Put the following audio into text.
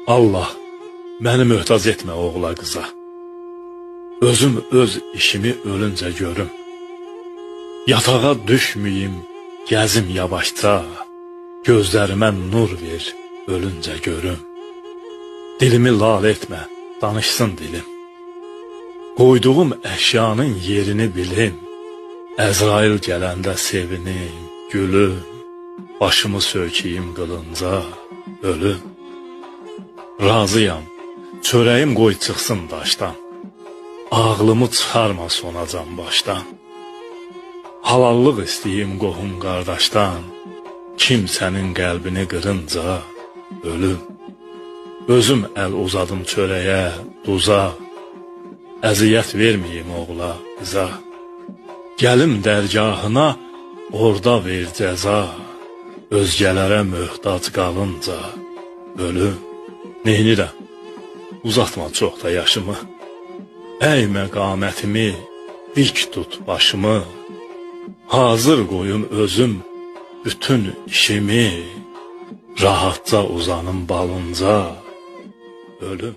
Allah, məni möhtac etmə oğla qıza. Özüm öz işimi ölüncə görüm. Yatağa düşməyim, gəzim yavaşca. Gözlərimə nur ver, ölüncə görüm. Dilimi lal etmə, danışsın dilim. Qoyduğum əşyanın yerini bilim. Əzrail gələndə sevinim, gülüm. Başımı sökeyim qılınca, ölüm. Razıyam, çörəyim qoy çıxsın daşdan. Ağlımı çıxarma sonacan başdan. Halallıq istəyim qohum qardaşdan. Kimsənin qəlbini qırınca, ölüm. Özüm əl uzadım çörəyə, duza. Əziyyət verməyim oğla, qıza. Gəlim dərgahına, orada ver cəza. Özgələrə möhtac qalınca, ölüm. Neynirəm, uzatma çox da yaşımı. Əymə qamətimi, dik tut başımı. Hazır qoyum özüm bütün işimi. Rahatca uzanım balınca, ölüm.